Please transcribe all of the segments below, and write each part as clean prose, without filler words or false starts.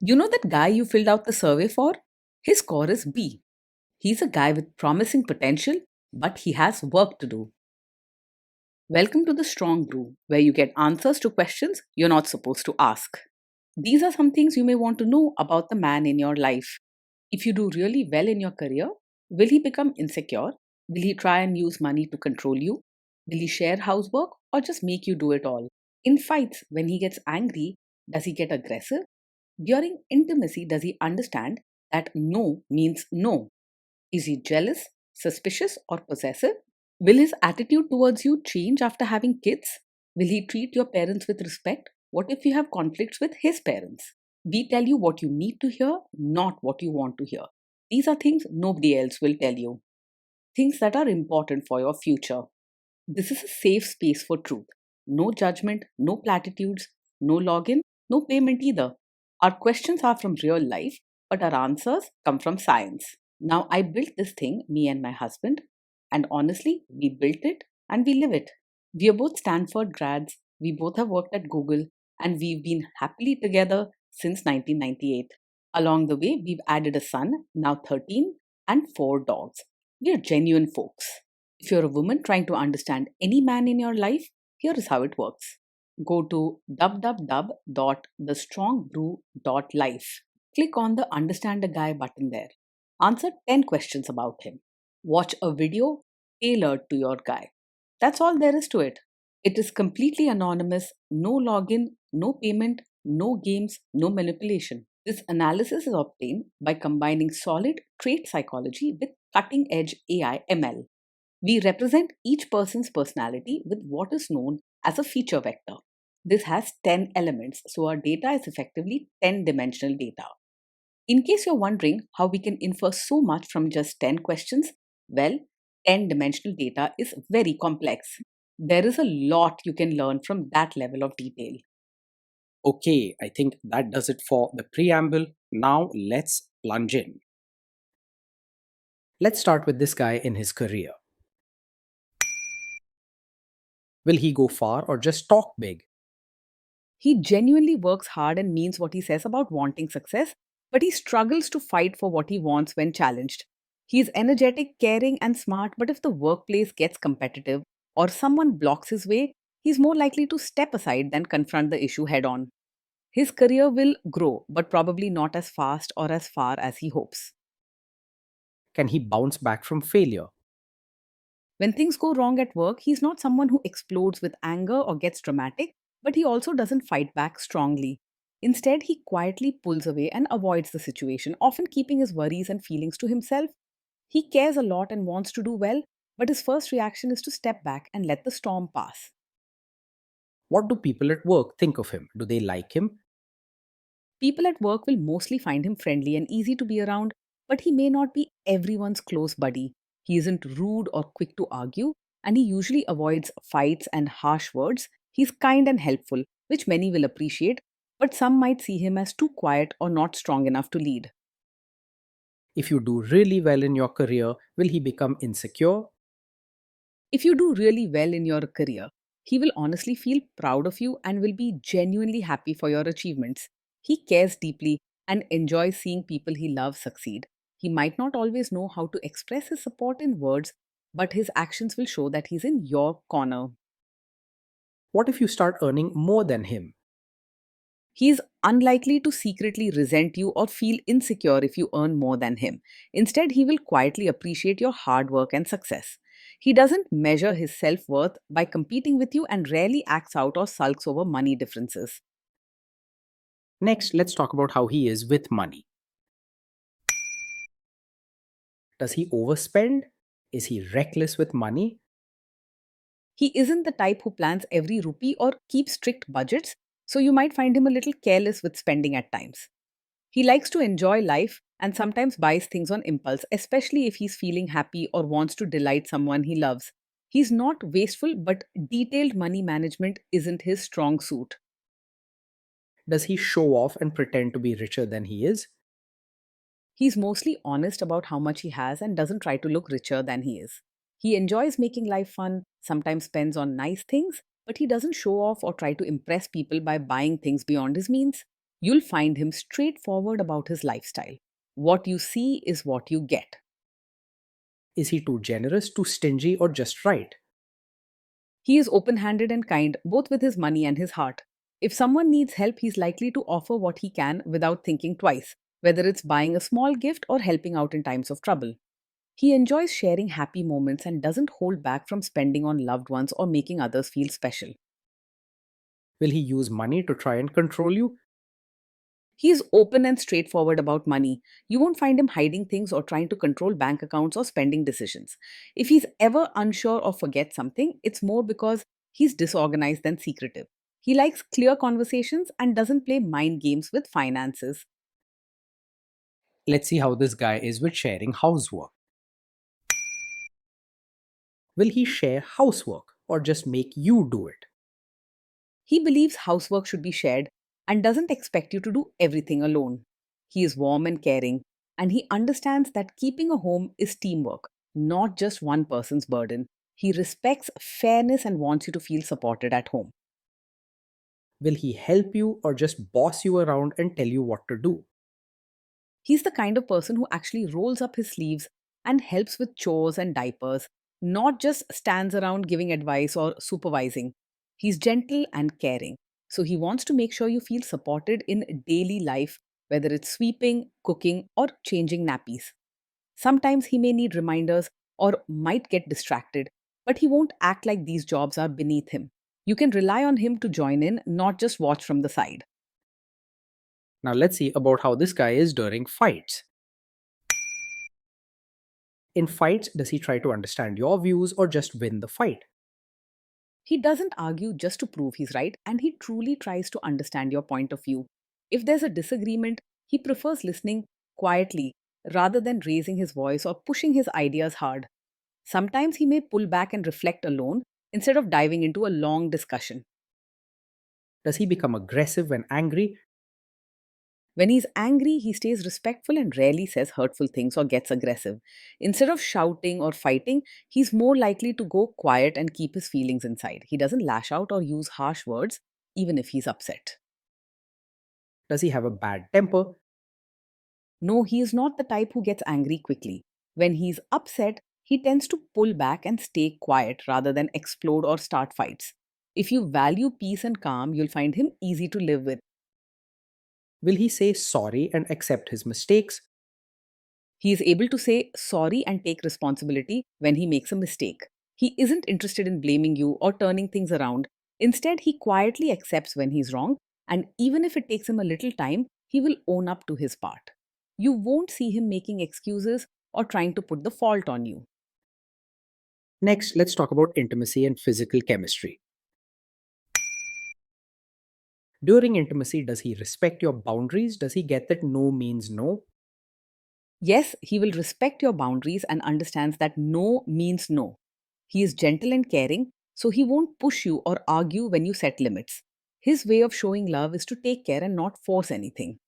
You know that guy you filled out the survey for? His score is B. He's a guy with promising potential, but he has work to do. Welcome to the Strong Brew, where you get answers to questions you're not supposed to ask. These are some things you may want to know about the man in your life. If you do really well in your career, will he become insecure? Will he try and use money to control you? Will he share housework or just make you do it all? In fights, when he gets angry, does he get aggressive? During intimacy, does he understand that no means no? Is he jealous, suspicious, or possessive? Will his attitude towards you change after having kids? Will he treat your parents with respect? What if you have conflicts with his parents? We tell you what you need to hear, not what you want to hear. These are things nobody else will tell you, things that are important for your future. This is a safe space for truth. No judgment, no platitudes, no login, no payment either. Our questions are from real life, but our answers come from science. Now, I built this thing, me and my husband, and honestly, we built it and we live it. We are both Stanford grads, we both have worked at Google, and we've been happily together since 1998. Along the way, we've added a son, now 13, and 4 dogs. We are genuine folks. If you're a woman trying to understand any man in your life, here is how it works. Go to www.thestrongbrew.life. Click on the Understand a Guy button there. Answer 10 questions about him. Watch a video tailored to your guy. That's all there is to it. It is completely anonymous, no login, no payment, no games, no manipulation. This analysis is obtained by combining solid trait psychology with cutting edge AI ML. We represent each person's personality with what is known as a feature vector. This has 10 elements, so our data is effectively 10-dimensional data. In case you're wondering how we can infer so much from just 10 questions, well, 10-dimensional data is very complex. There is a lot you can learn from that level of detail. Okay, I think that does it for the preamble. Now let's plunge in. Let's start with this guy in his career. Will he go far or just talk big? He genuinely works hard and means what he says about wanting success, but he struggles to fight for what he wants when challenged. He's energetic, caring, and smart, but if the workplace gets competitive or someone blocks his way, he's more likely to step aside than confront the issue head on. His career will grow, but probably not as fast or as far as he hopes. Can he bounce back from failure? When things go wrong at work, he's not someone who explodes with anger or gets dramatic, but he also doesn't fight back strongly. Instead, he quietly pulls away and avoids the situation, often keeping his worries and feelings to himself. He cares a lot and wants to do well, but his first reaction is to step back and let the storm pass. What do people at work think of him? Do they like him? People at work will mostly find him friendly and easy to be around, but he may not be everyone's close buddy. He isn't rude or quick to argue, and he usually avoids fights and harsh words. He's kind and helpful, which many will appreciate, but some might see him as too quiet or not strong enough to lead. If you do really well in your career, will he become insecure? If you do really well in your career, he will honestly feel proud of you and will be genuinely happy for your achievements. He cares deeply and enjoys seeing people he loves succeed. He might not always know how to express his support in words, but his actions will show that he's in your corner. What if you start earning more than him? He is unlikely to secretly resent you or feel insecure if you earn more than him. Instead, he will quietly appreciate your hard work and success. He doesn't measure his self worth by competing with you and rarely acts out or sulks over money differences. Next, let's talk about how he is with money. Does he overspend? Is he reckless with money? He isn't the type who plans every rupee or keeps strict budgets, so you might find him a little careless with spending at times. He likes to enjoy life and sometimes buys things on impulse, especially if he's feeling happy or wants to delight someone he loves. He's not wasteful, but detailed money management isn't his strong suit. Does he show off and pretend to be richer than he is? He's mostly honest about how much he has and doesn't try to look richer than he is. He enjoys making life fun, sometimes spends on nice things, but he doesn't show off or try to impress people by buying things beyond his means. You'll find him straightforward about his lifestyle. What you see is what you get. Is he too generous, too stingy, or just right? He is open handed and kind, both with his money and his heart. If someone needs help, he's likely to offer what he can without thinking twice, whether it's buying a small gift or helping out in times of trouble. He enjoys sharing happy moments and doesn't hold back from spending on loved ones or making others feel special. Will he use money to try and control you? He is open and straightforward about money. You won't find him hiding things or trying to control bank accounts or spending decisions. If he's ever unsure or forgets something, it's more because he's disorganized than secretive. He likes clear conversations and doesn't play mind games with finances. Let's see how this guy is with sharing housework. Will he share housework or just make you do it? He believes housework should be shared and doesn't expect you to do everything alone. He is warm and caring, and he understands that keeping a home is teamwork, not just one person's burden. He respects fairness and wants you to feel supported at home. Will he help you or just boss you around and tell you what to do? He's the kind of person who actually rolls up his sleeves and helps with chores and diapers, not just stands around giving advice or supervising. He's gentle and caring, so he wants to make sure you feel supported in daily life, whether it's sweeping, cooking, or changing nappies. Sometimes he may need reminders or might get distracted, but he won't act like these jobs are beneath him. You can rely on him to join in, not just watch from the side. Now let's see about how this guy is during fights. In fights, does he try to understand your views or just win the fight? He doesn't argue just to prove he's right, and he truly tries to understand your point of view. If there's a disagreement, he prefers listening quietly rather than raising his voice or pushing his ideas hard. Sometimes he may pull back and reflect alone instead of diving into a long discussion. Does he become aggressive when angry? When he's angry, he stays respectful and rarely says hurtful things or gets aggressive. Instead of shouting or fighting, he's more likely to go quiet and keep his feelings inside. He doesn't lash out or use harsh words, even if he's upset. Does he have a bad temper? No, he is not the type who gets angry quickly. When he's upset, he tends to pull back and stay quiet rather than explode or start fights. If you value peace and calm, you'll find him easy to live with. Will he say sorry and accept his mistakes? He is able to say sorry and take responsibility when he makes a mistake. He isn't interested in blaming you or turning things around. Instead, he quietly accepts when he's wrong, and even if it takes him a little time, he will own up to his part. You won't see him making excuses or trying to put the fault on you. Next, let's talk about intimacy and physical chemistry. During intimacy, does he respect your boundaries? Does he get that no means no? Yes, he will respect your boundaries and understands that no means no. He is gentle and caring, so he won't push you or argue when you set limits. His way of showing love is to take care and not force anything.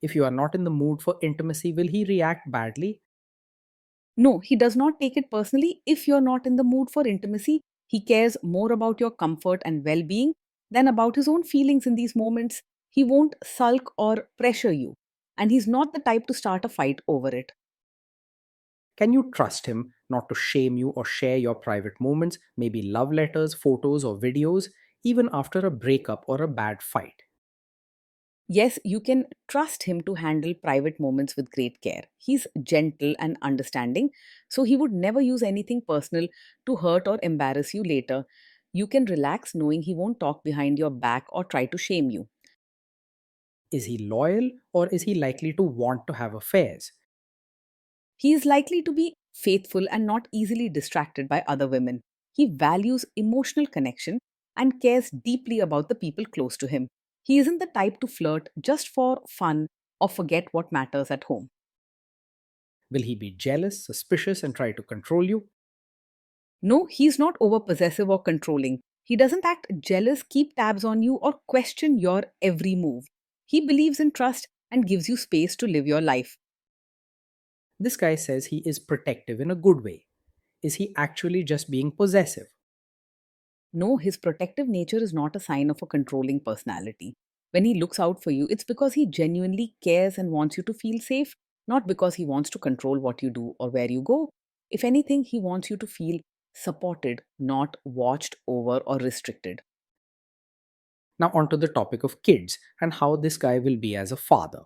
If you are not in the mood for intimacy, will he react badly? No, he does not take it personally if you're not in the mood for intimacy. He cares more about your comfort and well being than about his own feelings in these moments. He won't sulk or pressure you, and he's not the type to start a fight over it. Can you trust him not to shame you or share your private moments, maybe love letters, photos, or videos, even after a breakup or a bad fight? Yes, you can trust him to handle private moments with great care. He's gentle and understanding, so he would never use anything personal to hurt or embarrass you later. You can relax knowing he won't talk behind your back or try to shame you. Is he loyal or is he likely to want to have affairs? He is likely to be faithful and not easily distracted by other women. He values emotional connection and cares deeply about the people close to him. He isn't the type to flirt just for fun or forget what matters at home. Will he be jealous, suspicious, and try to control you? No, he's not over possessive or controlling. He doesn't act jealous, keep tabs on you, or question your every move. He believes in trust and gives you space to live your life. This guy says he is protective in a good way. Is he actually just being possessive? No, his protective nature is not a sign of a controlling personality. When he looks out for you, it's because he genuinely cares and wants you to feel safe, not because he wants to control what you do or where you go. If anything, he wants you to feel supported, not watched over or restricted. Now, onto the topic of kids and how this guy will be as a father.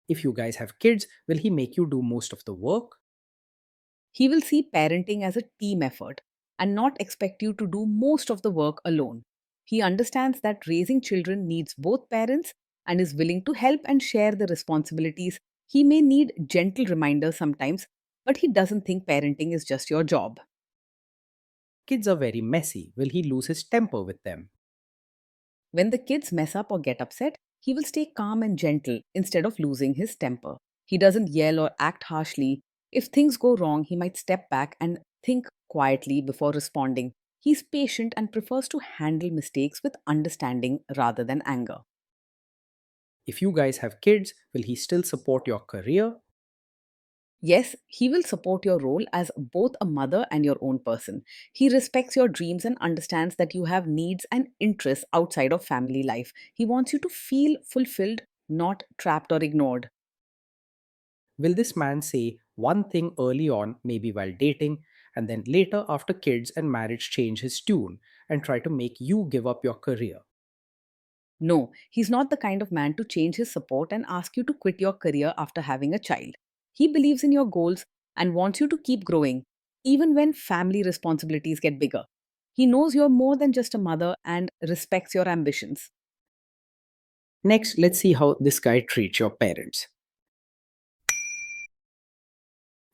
If you guys have kids, will he make you do most of the work? He will see parenting as a team effort and not expect you to do most of the work alone. He understands that raising children needs both parents and is willing to help and share the responsibilities. He may need gentle reminders sometimes, but he doesn't think parenting is just your job. Kids are very messy. Will he lose his temper with them? When the kids mess up or get upset, he will stay calm and gentle instead of losing his temper. He doesn't yell or act harshly. If things go wrong, he might step back and think quietly before responding. He's patient and prefers to handle mistakes with understanding rather than anger. If you guys have kids, will he still support your career? Yes, he will support your role as both a mother and your own person. He respects your dreams and understands that you have needs and interests outside of family life. He wants you to feel fulfilled, not trapped or ignored. Will this man say one thing early on, maybe while dating, and then later after kids and marriage change his tune and try to make you give up your career? No, he's not the kind of man to change his support and ask you to quit your career after having a child. He believes in your goals and wants you to keep growing, even when family responsibilities get bigger. He knows you're more than just a mother and respects your ambitions. Next, let's see how this guy treats your parents.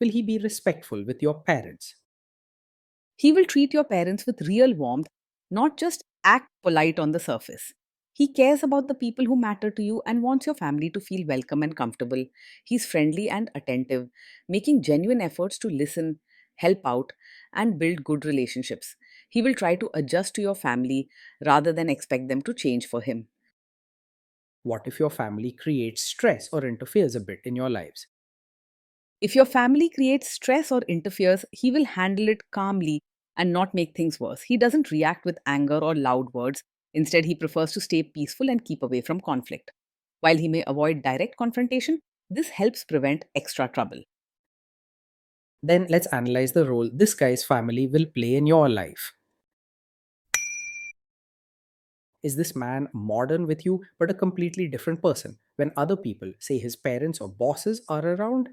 Will he be respectful with your parents? He will treat your parents with real warmth, not just act polite on the surface. He cares about the people who matter to you and wants your family to feel welcome and comfortable. He's friendly and attentive, making genuine efforts to listen, help out, and build good relationships. He will try to adjust to your family rather than expect them to change for him. What if your family creates stress or interferes a bit in your lives? If your family creates stress or interferes, he will handle it calmly and not make things worse. He doesn't react with anger or loud words. Instead, he prefers to stay peaceful and keep away from conflict. While he may avoid direct confrontation, this helps prevent extra trouble. Then let's analyze the role this guy's family will play in your life. Is this man modern with you but a completely different person when other people, say his parents or bosses, are around?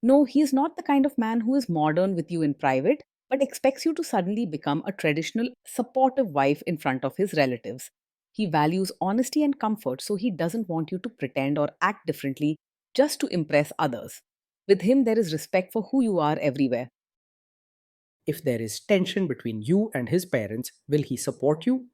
No, he is not the kind of man who is modern with you in private, but expects you to suddenly become a traditional, supportive wife in front of his relatives. He values honesty and comfort, so he doesn't want you to pretend or act differently just to impress others. With him, there is respect for who you are everywhere. If there is tension between you and his parents, will he support you?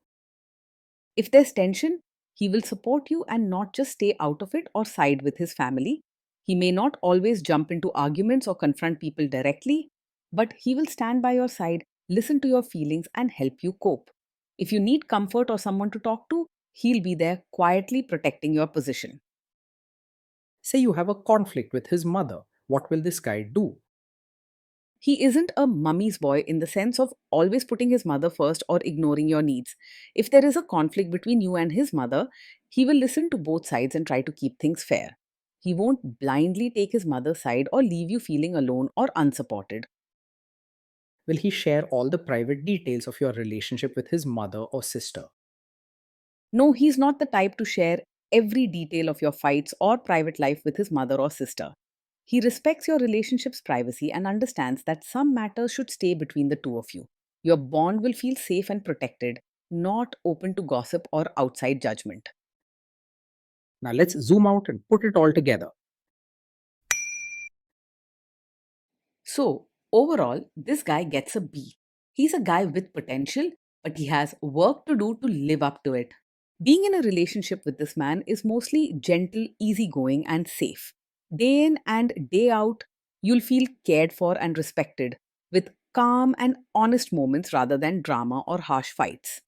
If there's tension, he will support you and not just stay out of it or side with his family. He may not always jump into arguments or confront people directly, but he will stand by your side, listen to your feelings, and help you cope. If you need comfort or someone to talk to, he'll be there quietly protecting your position. Say you have a conflict with his mother, what will this guy do? He isn't a mummy's boy in the sense of always putting his mother first or ignoring your needs. If there is a conflict between you and his mother, he will listen to both sides and try to keep things fair. He won't blindly take his mother's side or leave you feeling alone or unsupported. Will he share all the private details of your relationship with his mother or sister? No, he's not the type to share every detail of your fights or private life with his mother or sister. He respects your relationship's privacy and understands that some matters should stay between the two of you. Your bond will feel safe and protected, not open to gossip or outside judgment. Now let's zoom out and put it all together. So, overall, this guy gets a B. He's a guy with potential, but he has work to do to live up to it. Being in a relationship with this man is mostly gentle, easygoing, and safe. Day in and day out, you'll feel cared for and respected with calm and honest moments rather than drama or harsh fights.